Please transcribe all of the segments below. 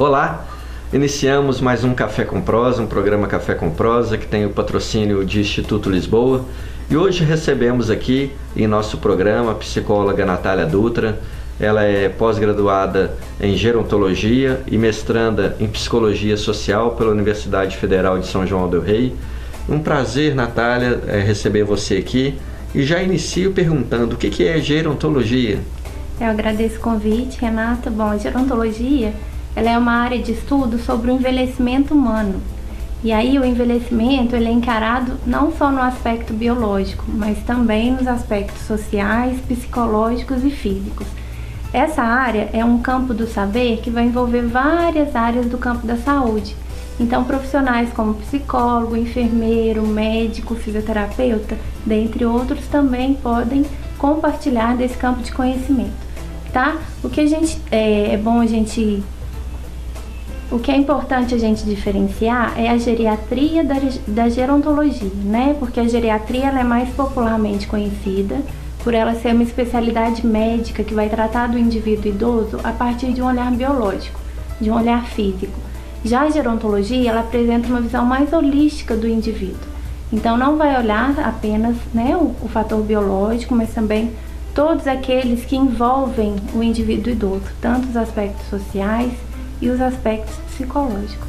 Olá, iniciamos mais um Café com Prosa, um programa Café com Prosa que tem o patrocínio de Instituto Lisboa. E hoje recebemos aqui em nosso programa a psicóloga Natália Dutra. Ela é pós-graduada em Gerontologia e mestranda em Psicologia Social pela Universidade Federal de São João del Rei. Um prazer, Natália, receber você aqui. E já inicio perguntando o que é gerontologia? Eu agradeço o convite, Renata. Bom, a gerontologia ela é uma área de estudo sobre o envelhecimento humano. E aí o envelhecimento ele é encarado não só no aspecto biológico, mas também nos aspectos sociais, psicológicos e físicos. Essa área é um campo do saber que vai envolver várias áreas do campo da saúde. Então, profissionais como psicólogo, enfermeiro, médico, fisioterapeuta, dentre outros, também podem compartilhar desse campo de conhecimento, tá? O que é importante a gente diferenciar é a geriatria da gerontologia, né? Porque a geriatria ela é mais popularmente conhecida por ela ser uma especialidade médica que vai tratar do indivíduo idoso a partir de um olhar biológico, de um olhar físico. Já a gerontologia, ela apresenta uma visão mais holística do indivíduo. Então, não vai olhar apenas, né, o fator biológico, mas também todos aqueles que envolvem o indivíduo idoso, tanto os aspectos sociais e os aspectos psicológicos.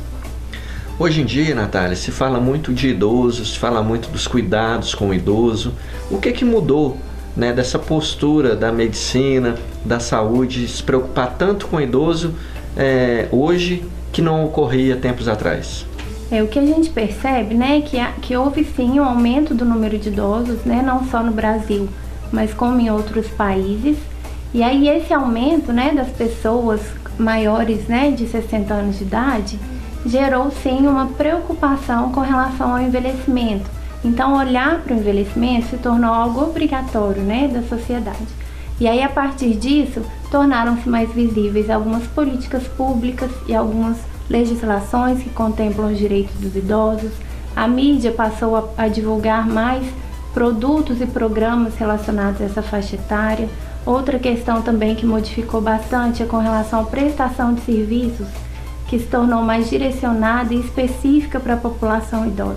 Hoje em dia, Natália, se fala muito de idosos, se fala muito dos cuidados com o idoso. O que mudou, né, dessa postura da medicina, da saúde, se preocupar tanto com o idoso hoje que não ocorria tempos atrás? O que a gente percebe, né, que houve sim um aumento do número de idosos, né, não só no Brasil, mas como em outros países. E aí esse aumento, né, das pessoas maiores, né, de 60 anos de idade, gerou sim uma preocupação com relação ao envelhecimento. Então olhar para o envelhecimento se tornou algo obrigatório, né, da sociedade. E aí a partir disso tornaram-se mais visíveis algumas políticas públicas e algumas legislações que contemplam os direitos dos idosos. A mídia passou a divulgar mais produtos e programas relacionados a essa faixa etária. Outra questão também que modificou bastante é com relação à prestação de serviços, que se tornou mais direcionada e específica para a população idosa.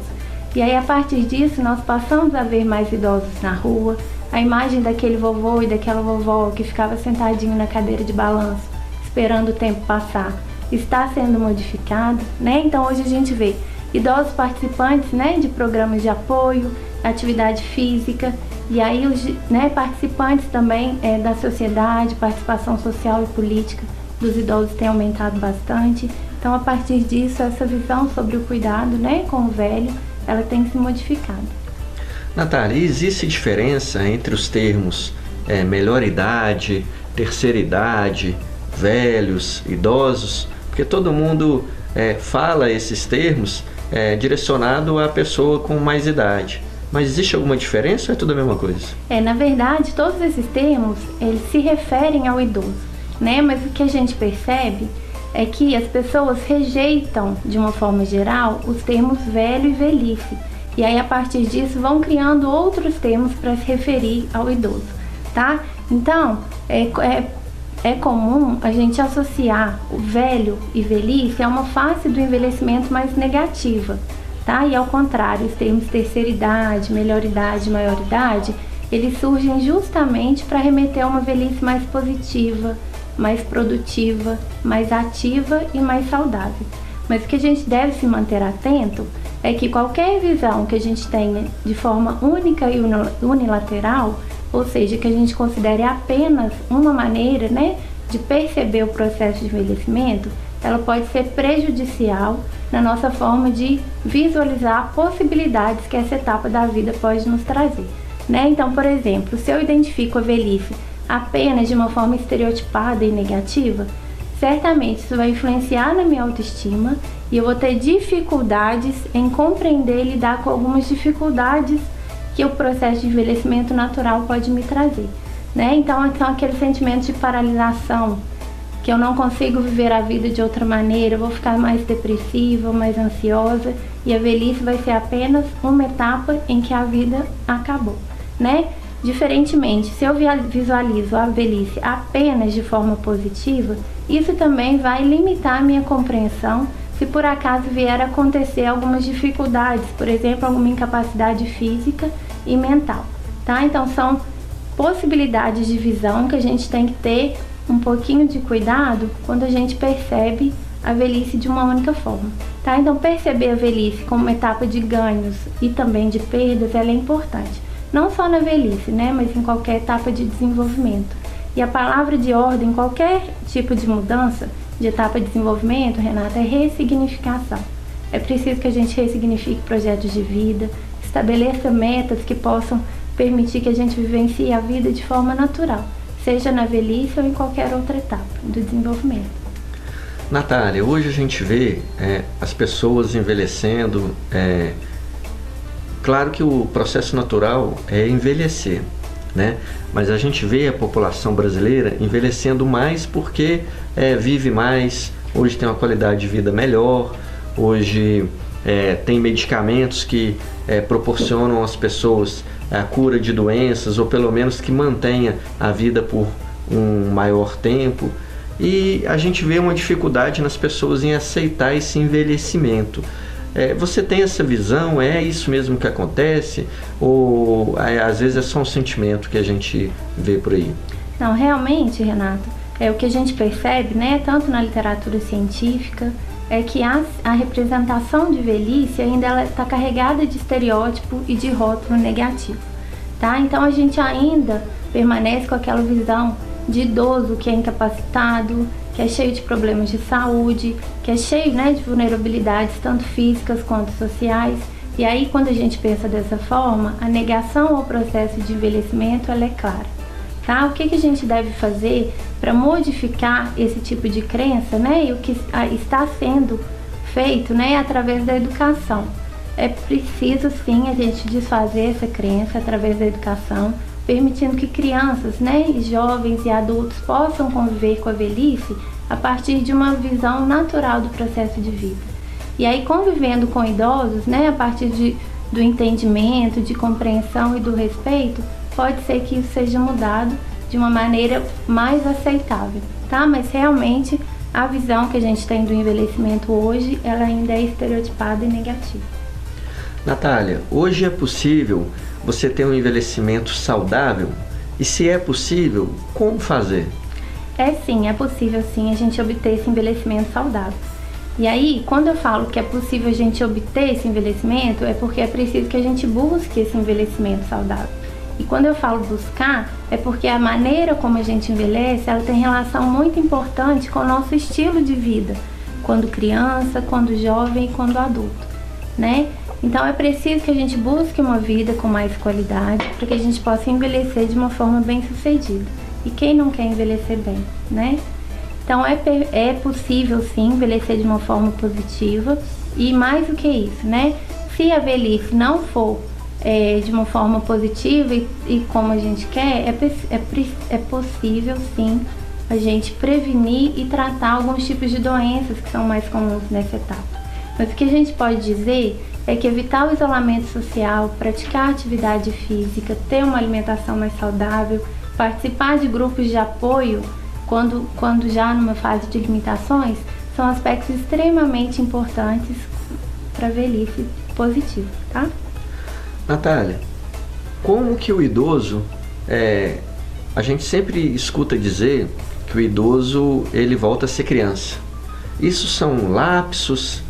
E aí, a partir disso, nós passamos a ver mais idosos na rua. A imagem daquele vovô e daquela vovó que ficava sentadinho na cadeira de balanço, esperando o tempo passar, está sendo modificado, né? Então, hoje a gente vê idosos participantes, né, de programas de apoio, atividade física, e aí os, né, participantes também da sociedade, participação social e política dos idosos tem aumentado bastante. Então, a partir disso, essa visão sobre o cuidado, né, com o velho, ela tem se modificado. Natália, existe diferença entre os termos melhor idade, terceira idade, velhos, idosos? Porque todo mundo fala esses termos direcionado à pessoa com mais idade. Mas existe alguma diferença ou é tudo a mesma coisa? Na verdade, todos esses termos, eles se referem ao idoso, né? Mas o que a gente percebe é que as pessoas rejeitam, de uma forma geral, os termos velho e velhice. E aí, a partir disso, vão criando outros termos para se referir ao idoso, tá? Então, é comum a gente associar o velho e velhice a uma face do envelhecimento mais negativa, tá? E ao contrário, os termos terceira idade, melhor idade, maior idade, eles surgem justamente para remeter a uma velhice mais positiva, mais produtiva, mais ativa e mais saudável. Mas o que a gente deve se manter atento é que qualquer visão que a gente tenha de forma única e unilateral, ou seja, que a gente considere apenas uma maneira, né, de perceber o processo de envelhecimento, ela pode ser prejudicial na nossa forma de visualizar possibilidades que essa etapa da vida pode nos trazer, né? Então, por exemplo, se eu identifico a velhice apenas de uma forma estereotipada e negativa, certamente isso vai influenciar na minha autoestima e eu vou ter dificuldades em compreender e lidar com algumas dificuldades que o processo de envelhecimento natural pode me trazer, né? Então, aquele sentimento de paralisação, que eu não consigo viver a vida de outra maneira, eu vou ficar mais depressiva, mais ansiosa, e a velhice vai ser apenas uma etapa em que a vida acabou, né? Diferentemente, se eu visualizo a velhice apenas de forma positiva, isso também vai limitar a minha compreensão se por acaso vier a acontecer algumas dificuldades, por exemplo, alguma incapacidade física e mental, tá? Então são possibilidades de visão que a gente tem que ter um pouquinho de cuidado quando a gente percebe a velhice de uma única forma, tá? Então perceber a velhice como uma etapa de ganhos e também de perdas, ela é importante, não só na velhice, né, mas em qualquer etapa de desenvolvimento. E a palavra de ordem, qualquer tipo de mudança de etapa de desenvolvimento, Renata, é ressignificação. É preciso que a gente ressignifique projetos de vida, estabeleça metas que possam permitir que a gente vivencie a vida de forma natural, seja na velhice ou em qualquer outra etapa do desenvolvimento. Natália, hoje a gente vê as pessoas envelhecendo. Claro que o processo natural é envelhecer, né? Mas a gente vê a população brasileira envelhecendo mais porque vive mais, hoje tem uma qualidade de vida melhor, hoje tem medicamentos que proporcionam às pessoas a cura de doenças, ou pelo menos que mantenha a vida por um maior tempo. E a gente vê uma dificuldade nas pessoas em aceitar esse envelhecimento. Você tem essa visão? É isso mesmo que acontece? Ou às vezes é só um sentimento que a gente vê por aí? Não, realmente, Renato, o que a gente percebe, né, tanto na literatura científica, é que a representação de velhice ainda está carregada de estereótipo e de rótulo negativo, tá? Então a gente ainda permanece com aquela visão de idoso que é incapacitado, que é cheio de problemas de saúde, que é cheio, né, de vulnerabilidades tanto físicas quanto sociais. E aí, quando a gente pensa dessa forma, a negação ao processo de envelhecimento ela é clara, tá? O que a gente deve fazer para modificar esse tipo de crença, né? E o que está sendo feito, né, através da educação. É preciso sim a gente desfazer essa crença através da educação, permitindo que crianças, né, jovens e adultos possam conviver com a velhice a partir de uma visão natural do processo de vida. E aí, convivendo com idosos, né, a partir do entendimento, de compreensão e do respeito, pode ser que isso seja mudado de uma maneira mais aceitável, tá? Mas realmente a visão que a gente tem do envelhecimento hoje, ela ainda é estereotipada e negativa. Natália, hoje é possível você ter um envelhecimento saudável? E se é possível, como fazer? É possível sim a gente obter esse envelhecimento saudável. E aí, quando eu falo que é possível a gente obter esse envelhecimento, é porque é preciso que a gente busque esse envelhecimento saudável. E quando eu falo buscar, é porque a maneira como a gente envelhece, ela tem relação muito importante com o nosso estilo de vida, quando criança, quando jovem e quando adulto, né? Então é preciso que a gente busque uma vida com mais qualidade para que a gente possa envelhecer de uma forma bem sucedida. E quem não quer envelhecer bem, né? Então é possível sim envelhecer de uma forma positiva e mais do que isso, né? Se a velhice não for de uma forma positiva e como a gente quer, é possível sim a gente prevenir e tratar alguns tipos de doenças que são mais comuns nessa etapa. Mas o que a gente pode dizer é que evitar o isolamento social, praticar atividade física, ter uma alimentação mais saudável, participar de grupos de apoio quando já numa fase de limitações, são aspectos extremamente importantes para a velhice positiva, tá? Natália, como que o idoso, a gente sempre escuta dizer que o idoso ele volta a ser criança. Isso são lapsos,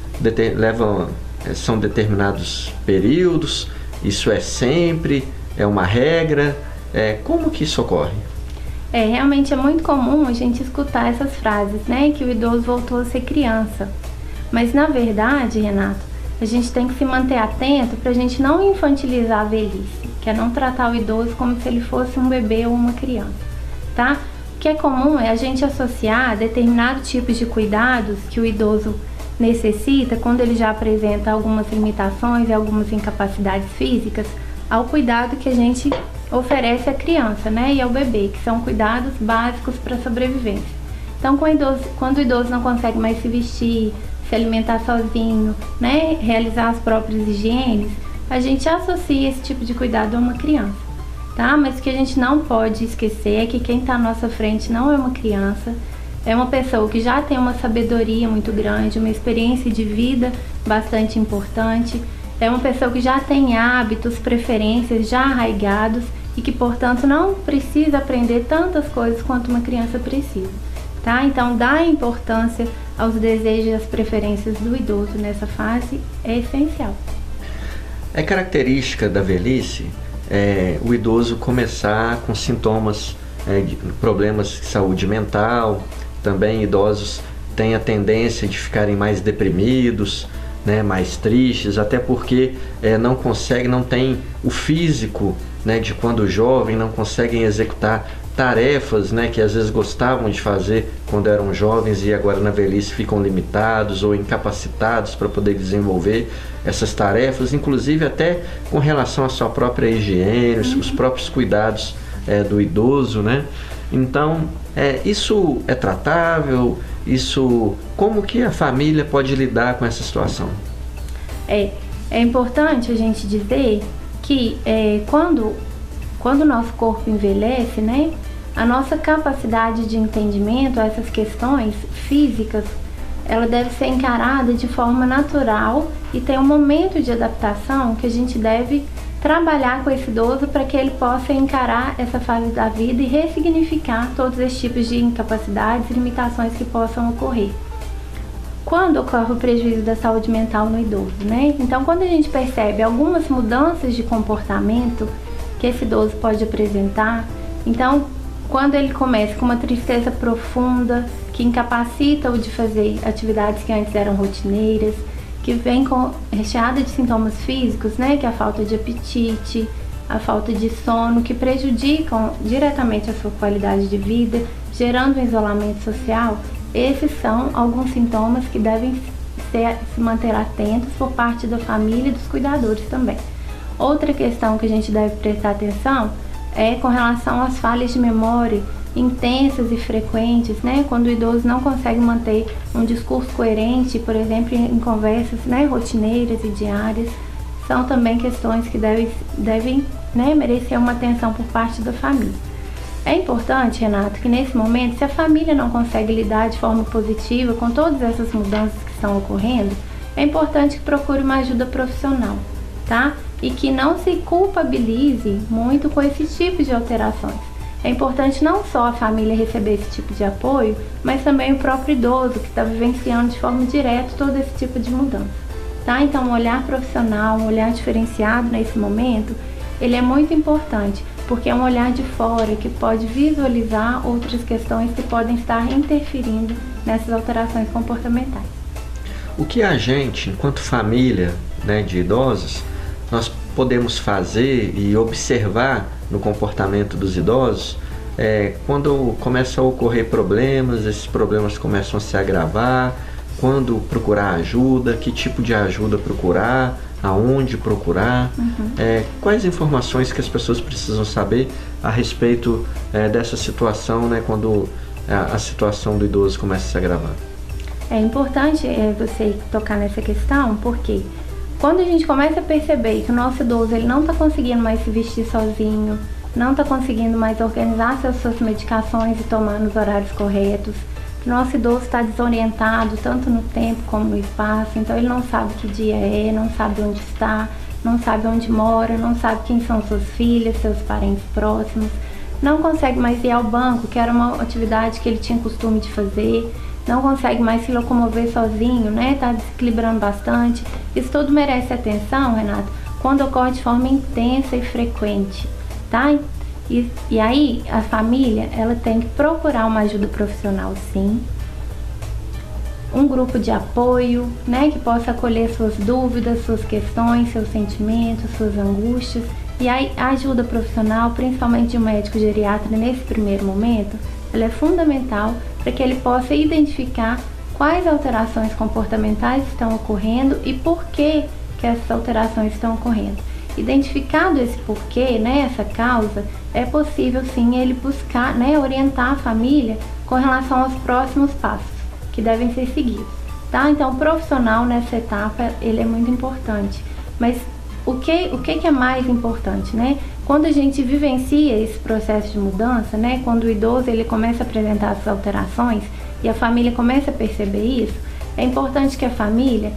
são determinados períodos, isso é sempre, é uma regra, como que isso ocorre? Realmente é muito comum a gente escutar essas frases, né, que o idoso voltou a ser criança. Mas na verdade, Renato, a gente tem que se manter atento para a gente não infantilizar a velhice, que é não tratar o idoso como se ele fosse um bebê ou uma criança, tá? O que é comum é a gente associar determinados tipos de cuidados que o idoso necessita quando ele já apresenta algumas limitações e algumas incapacidades físicas ao cuidado que a gente oferece à criança, né, e ao bebê, que são cuidados básicos para a sobrevivência. Então, quando o idoso não consegue mais se vestir, se alimentar sozinho, né, realizar as próprias higienes, a gente associa esse tipo de cuidado a uma criança. tá? Mas o que a gente não pode esquecer é que quem está à nossa frente não é uma criança, é uma pessoa que já tem uma sabedoria muito grande, uma experiência de vida bastante importante, é uma pessoa que já tem hábitos, preferências já arraigados e que, portanto, não precisa aprender tantas coisas quanto uma criança precisa, tá? Então, dar importância aos desejos e às preferências do idoso nessa fase é essencial. É característica da velhice o idoso começar com sintomas de problemas de saúde mental. Também idosos têm a tendência de ficarem mais deprimidos, né, mais tristes, até porque não tem o físico, né, de quando jovem, não conseguem executar tarefas, né, que às vezes gostavam de fazer quando eram jovens e agora na velhice ficam limitados ou incapacitados para poder desenvolver essas tarefas, inclusive até com relação à sua própria higiene, os próprios cuidados do idoso, né? Então, isso é tratável? Como que a família pode lidar com essa situação? É importante a gente dizer que quando o nosso corpo envelhece, né, a nossa capacidade de entendimento a essas questões físicas, ela deve ser encarada de forma natural e tem um momento de adaptação que a gente deve trabalhar com esse idoso para que ele possa encarar essa fase da vida e ressignificar todos esses tipos de incapacidades e limitações que possam ocorrer. Quando ocorre o prejuízo da saúde mental no idoso, né? Então, quando a gente percebe algumas mudanças de comportamento que esse idoso pode apresentar, então, quando ele começa com uma tristeza profunda, que incapacita-o de fazer atividades que antes eram rotineiras, que vem recheada de sintomas físicos, né, que é a falta de apetite, a falta de sono, que prejudicam diretamente a sua qualidade de vida, gerando um isolamento social. Esses são alguns sintomas que devem se manter atentos por parte da família e dos cuidadores também. Outra questão que a gente deve prestar atenção é com relação às falhas de memória intensas e frequentes, né? Quando o idoso não consegue manter um discurso coerente, por exemplo, em conversas, né, rotineiras e diárias, são também questões que devem né, merecer uma atenção por parte da família. É importante, Renato, que nesse momento, se a família não consegue lidar de forma positiva com todas essas mudanças que estão ocorrendo, é importante que procure uma ajuda profissional, tá? E que não se culpabilize muito com esse tipo de alterações. É importante não só a família receber esse tipo de apoio, mas também o próprio idoso que está vivenciando de forma direta todo esse tipo de mudança, tá? Então, um olhar profissional, um olhar diferenciado nesse momento, ele é muito importante, porque é um olhar de fora que pode visualizar outras questões que podem estar interferindo nessas alterações comportamentais. O que a gente, enquanto família, né, de idosos, nós podemos fazer e observar no comportamento dos idosos quando começam a ocorrer problemas, esses problemas começam a se agravar, quando procurar ajuda, que tipo de ajuda procurar, aonde procurar, quais informações que as pessoas precisam saber a respeito dessa situação, né, quando a situação do idoso começa a se agravar. É importante você tocar nessa questão, porque quando a gente começa a perceber que o nosso idoso ele não está conseguindo mais se vestir sozinho, não está conseguindo mais organizar suas medicações e tomar nos horários corretos, que o nosso idoso está desorientado tanto no tempo como no espaço, então ele não sabe que dia é, não sabe onde está, não sabe onde mora, não sabe quem são suas filhas, seus parentes próximos, não consegue mais ir ao banco, que era uma atividade que ele tinha costume de fazer, não consegue mais se locomover sozinho, né? Está desequilibrando bastante. Isso tudo merece atenção, Renato, quando ocorre de forma intensa e frequente, tá? E aí, a família, ela tem que procurar uma ajuda profissional, sim. Um grupo de apoio, né? Que possa acolher suas dúvidas, suas questões, seus sentimentos, suas angústias. E aí, a ajuda profissional, principalmente de um médico geriatra, nesse primeiro momento, ela é fundamental para que ele possa identificar quais alterações comportamentais estão ocorrendo e por que essas alterações estão ocorrendo. Identificado esse porquê, né, essa causa, é possível sim ele buscar, né, orientar a família com relação aos próximos passos que devem ser seguidos, tá? Então, o profissional nessa etapa, ele é muito importante, mas o que é mais importante, né? Quando a gente vivencia esse processo de mudança, né? Quando o idoso ele começa a apresentar essas alterações e a família começa a perceber isso, é importante que a família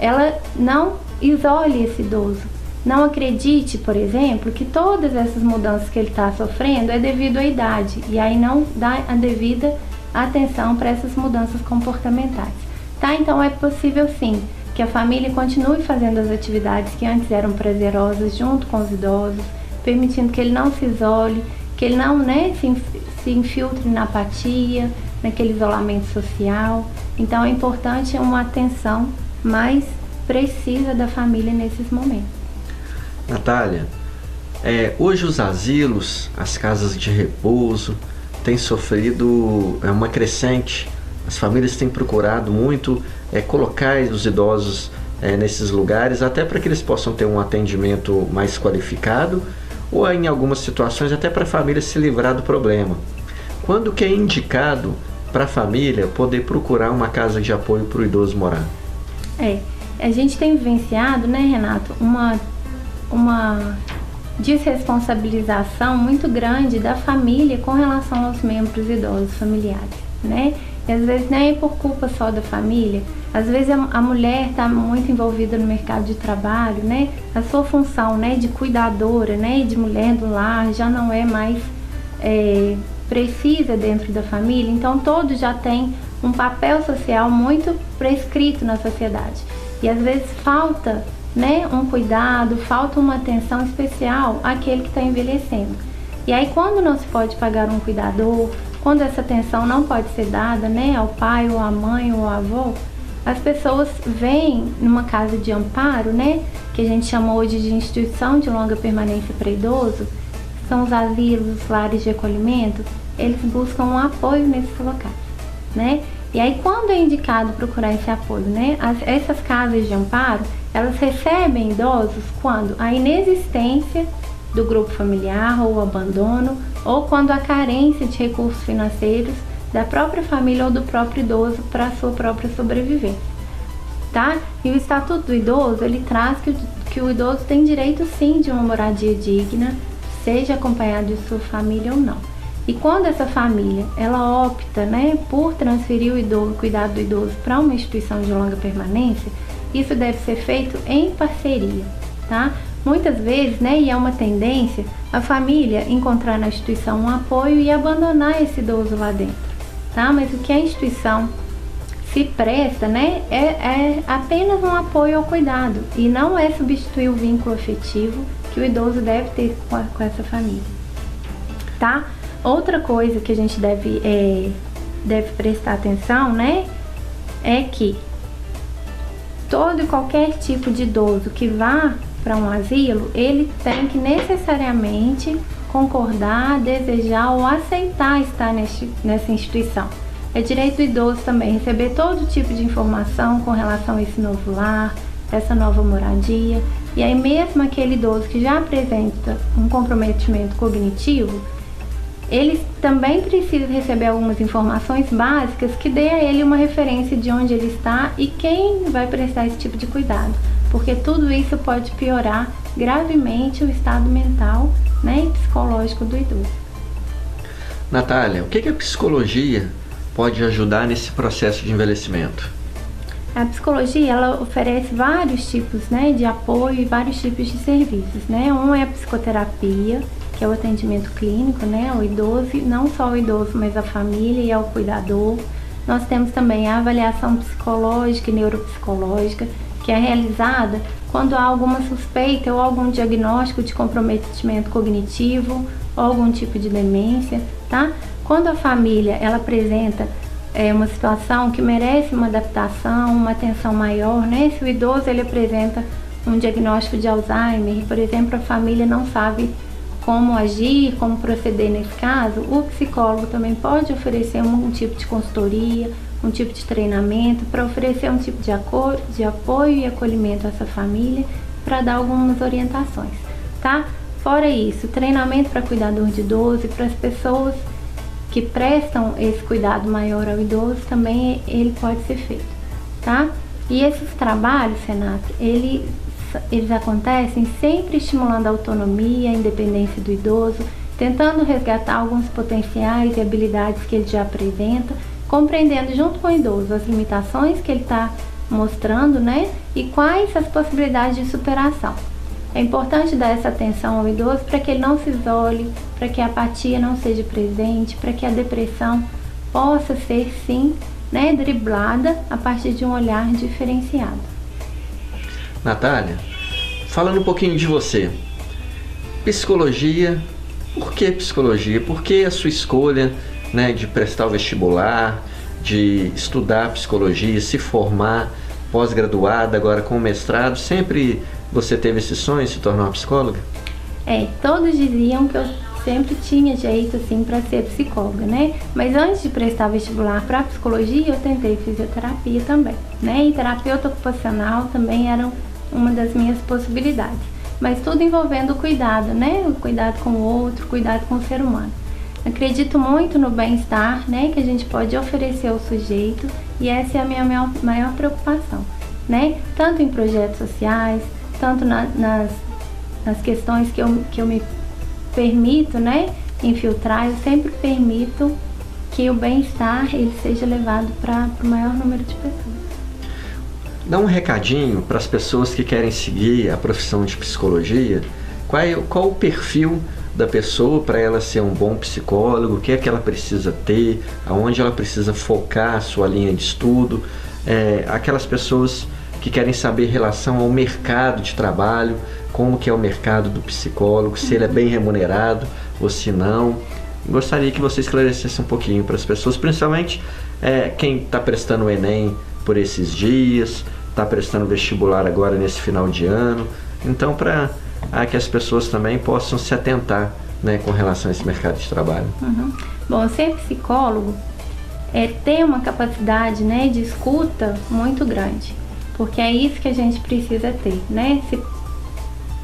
ela não isole esse idoso. Não acredite, por exemplo, que todas essas mudanças que ele está sofrendo é devido à idade e aí não dá a devida atenção para essas mudanças comportamentais. Tá? Então é possível sim que a família continue fazendo as atividades que antes eram prazerosas junto com os idosos, permitindo que ele não se isole, que ele não se infiltre na apatia, naquele isolamento social. Então é importante uma atenção mais precisa da família nesses momentos. Natália, hoje os asilos, as casas de repouso têm sofrido uma crescente. As famílias têm procurado muito colocar os idosos nesses lugares, até para que eles possam ter um atendimento mais qualificado, ou em algumas situações até para a família se livrar do problema. Quando que é indicado para a família poder procurar uma casa de apoio para o idoso morar? A gente tem vivenciado, né, Renato, uma desresponsabilização muito grande da família com relação aos membros idosos familiares, né? E às vezes nem é por culpa só da família, às vezes a mulher está muito envolvida no mercado de trabalho, né? A sua função, né, de cuidadora, né, de mulher do lar já não é mais precisa dentro da família, então todos já têm um papel social muito prescrito na sociedade. E às vezes falta, né, um cuidado, falta uma atenção especial àquele que está envelhecendo. E aí quando não se pode pagar um cuidador, quando essa atenção não pode ser dada, né, ao pai ou à mãe ou ao avô, as pessoas vêm numa casa de amparo, né, que a gente chama hoje de instituição de longa permanência para idoso, são os asilos, os lares de acolhimento, eles buscam um apoio nesses locais, né? E aí quando é indicado procurar esse apoio, né? Essas casas de amparo, elas recebem idosos quando a inexistência do grupo familiar ou o abandono, ou quando a carência de recursos financeiros da própria família ou do próprio idoso para a sua própria sobrevivência, tá? E o Estatuto do Idoso, ele traz que o idoso tem direito sim de uma moradia digna, seja acompanhado de sua família ou não. E quando essa família, ela opta, né, por transferir o cuidado do idoso para uma instituição de longa permanência, isso deve ser feito em parceria, tá? Muitas vezes, né, e é uma tendência, a família encontrar na instituição um apoio e abandonar esse idoso lá dentro, tá? Mas o que a instituição se presta, né, é apenas um apoio ao cuidado e não é substituir o vínculo afetivo que o idoso deve ter com essa família, tá? Outra coisa que a gente deve prestar atenção, né, é que todo e qualquer tipo de idoso que vá para um asilo, ele tem que necessariamente concordar, desejar ou aceitar estar nessa instituição. É direito do idoso também receber todo tipo de informação com relação a esse novo lar, essa nova moradia. E aí mesmo aquele idoso que já apresenta um comprometimento cognitivo, ele também precisa receber algumas informações básicas que dê a ele uma referência de onde ele está e quem vai prestar esse tipo de cuidado, porque tudo isso pode piorar gravemente o estado mental, né, e psicológico do idoso. Natália, o que a psicologia pode ajudar nesse processo de envelhecimento? A psicologia, ela oferece vários tipos, né, de apoio e vários tipos de serviços, né? Um é a psicoterapia, que é o atendimento clínico, né, ao idoso, não só o idoso, mas a família e ao cuidador. Nós temos também a avaliação psicológica e neuropsicológica, que é realizada quando há alguma suspeita ou algum diagnóstico de comprometimento cognitivo ou algum tipo de demência, tá? Quando a família, ela apresenta uma situação que merece uma adaptação, uma atenção maior, né? Se o idoso, ele apresenta um diagnóstico de Alzheimer, por exemplo, a família não sabe como agir, como proceder nesse caso, o psicólogo também pode oferecer um tipo de consultoria, um tipo de treinamento, para oferecer um tipo de apoio e acolhimento a essa família, para dar algumas orientações, tá? Fora isso, treinamento para cuidador de idoso e para as pessoas que prestam esse cuidado maior ao idoso, também ele pode ser feito, tá? E esses trabalhos, Renato, eles eles acontecem sempre estimulando a autonomia, a independência do idoso, tentando resgatar alguns potenciais e habilidades que ele já apresenta, compreendendo junto com o idoso as limitações que ele está mostrando, né? E quais as possibilidades de superação. É importante dar essa atenção ao idoso para que ele não se isole, para que a apatia não seja presente, para que a depressão possa ser, sim, né, driblada a partir de um olhar diferenciado. Natália, falando um pouquinho de você, psicologia, por que psicologia? Por que a sua escolha, né, de prestar o vestibular, de estudar psicologia, se formar, pós-graduada, agora com mestrado? Sempre você teve esse sonho de se tornar uma psicóloga? Todos diziam que eu sempre tinha jeito assim para ser psicóloga, né? Mas antes de prestar vestibular para psicologia, eu tentei fisioterapia também, né? E terapeuta ocupacional também era uma das minhas possibilidades. Mas tudo envolvendo o cuidado, né? O cuidado com o outro, o cuidado com o ser humano. Acredito muito no bem-estar, né, que a gente pode oferecer ao sujeito, e essa é a minha maior preocupação, né? Tanto em projetos sociais, tanto nas questões que eu me permito, né, infiltrar, eu sempre permito que o bem-estar ele seja levado para o maior número de pessoas. Dá um recadinho para as pessoas que querem seguir a profissão de psicologia. Qual o perfil da pessoa para ela ser um bom psicólogo? O que é que ela precisa ter? Aonde ela precisa focar a sua linha de estudo? Aquelas pessoas que querem saber em relação ao mercado de trabalho, como que é o mercado do psicólogo, se ele é bem remunerado ou se não. Gostaria que você esclarecesse um pouquinho para as pessoas, principalmente quem está prestando o Enem por esses dias, está prestando vestibular agora nesse final de ano. Então, para que as pessoas também possam se atentar, né, com relação a esse mercado de trabalho. Bom, ser psicólogo ter uma capacidade, né, de escuta muito grande, porque é isso que a gente precisa ter, né? Se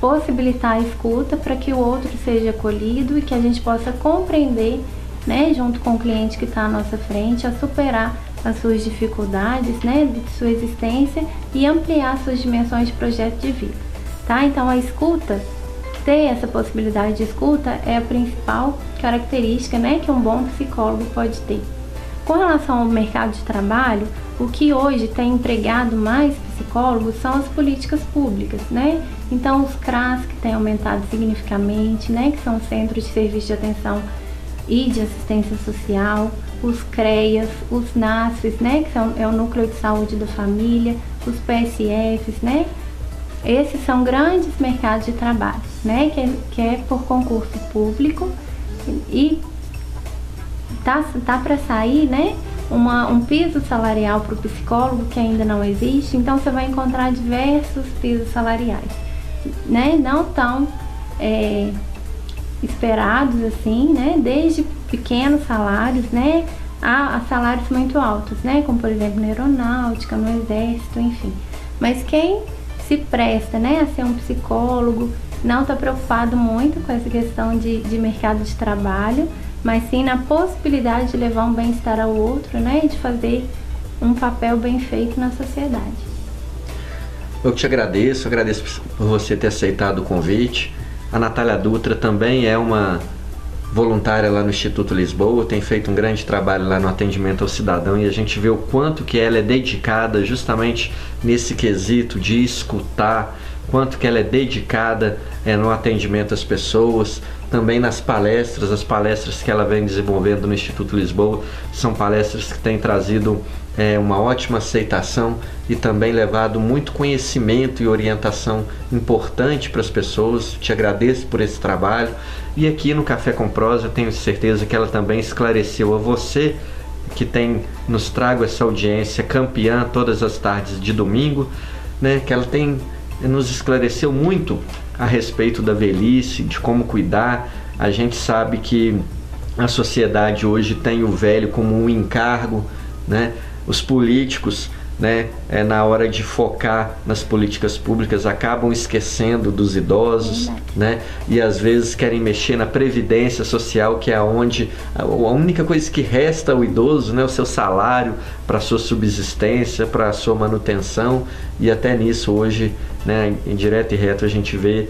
possibilitar a escuta para que o outro seja acolhido e que a gente possa compreender, né, junto com o cliente que está à nossa frente, a superar as suas dificuldades, né, de sua existência e ampliar suas dimensões de projeto de vida, tá? Então a escuta, ter essa possibilidade de escuta é a principal característica, né, que um bom psicólogo pode ter. Com relação ao mercado de trabalho, o que hoje tem empregado mais psicólogos são as políticas públicas, né? Então os CRAS, que têm aumentado significativamente, né, que são Centros de Serviço de Atenção e de Assistência Social, os CREAS, os NASFs, né, que é o Núcleo de Saúde da Família, os PSFs, né? Esses são grandes mercados de trabalho, né, que é por concurso público, e tá para sair, né, um piso salarial para o psicólogo que ainda não existe. Então você vai encontrar diversos pisos salariais, né, não tão esperados assim, né, desde pequenos salários, né, a salários muito altos, né, como por exemplo na aeronáutica, no exército, enfim. Mas quem se presta, né, a ser um psicólogo não está preocupado muito com essa questão de mercado de trabalho, mas sim na possibilidade de levar um bem-estar ao outro, né, e de fazer um papel bem feito na sociedade. Eu te agradeço por você ter aceitado o convite. A Natália Dutra também é uma voluntária lá no Instituto Lisboa, tem feito um grande trabalho lá no atendimento ao cidadão, e a gente vê o quanto que ela é dedicada justamente nesse quesito de escutar, quanto que ela é dedicada no atendimento às pessoas, também nas palestras. As palestras que ela vem desenvolvendo no Instituto Lisboa são palestras que têm trazido uma ótima aceitação e também levado muito conhecimento e orientação importante para as pessoas. Te agradeço por esse trabalho, e aqui no Café com Prosa eu tenho certeza que ela também esclareceu a você que nos trago essa audiência campeã todas as tardes de domingo, né, que ela nos esclareceu muito a respeito da velhice, de como cuidar. A gente sabe que a sociedade hoje tem o velho como um encargo, né? Os políticos, né, na hora de focar nas políticas públicas, acabam esquecendo dos idosos, né? E às vezes querem mexer na previdência social, que é onde a única coisa que resta ao idoso, né, o seu salário para sua subsistência, para a sua manutenção, e até nisso hoje né? Em direto e reto a gente vê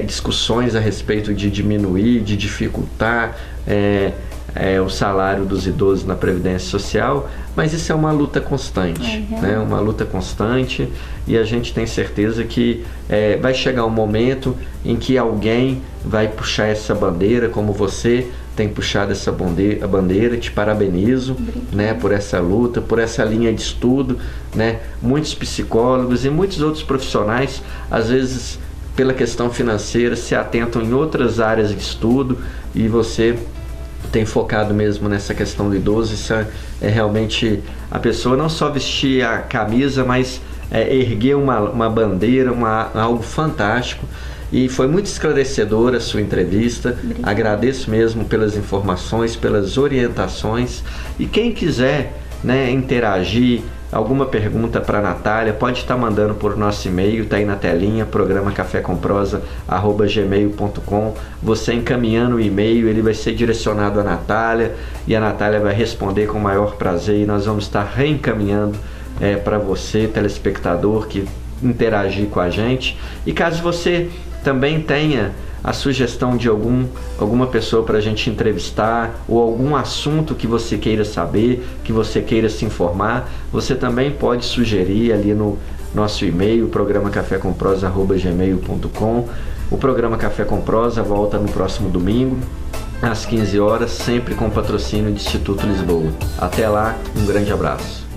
discussões a respeito de diminuir, de dificultar o salário dos idosos na Previdência Social, mas isso é uma luta constante, né? Uma luta constante, e a gente tem certeza que vai chegar um momento em que alguém vai puxar essa bandeira, como você tem puxado essa bandeira. Te parabenizo, né, por essa luta, por essa linha de estudo, né? Muitos psicólogos e muitos outros profissionais, às vezes pela questão financeira, se atentam em outras áreas de estudo, e você tem focado mesmo nessa questão do idoso. Isso é realmente a pessoa não só vestir a camisa, mas erguer uma bandeira, algo fantástico. E foi muito esclarecedora a sua entrevista. Obrigada. Agradeço mesmo pelas informações, pelas orientações. E quem quiser, né, interagir, alguma pergunta para a Natália, pode estar mandando por nosso e-mail, está aí na telinha, programa-café-com-prosa@gmail.com. Você encaminhando o e-mail, ele vai ser direcionado à Natália, e a Natália vai responder com o maior prazer, e nós vamos estar reencaminhando para você, telespectador, que interagir com a gente. E caso você também tenha a sugestão de alguma pessoa para a gente entrevistar, ou algum assunto que você queira saber, que você queira se informar, você também pode sugerir ali no nosso e-mail, programa-café-com-prosa@gmail.com. O programa Café com Prosa volta no próximo domingo, às 15 horas, sempre com patrocínio do Instituto Lisboa. Até lá, um grande abraço.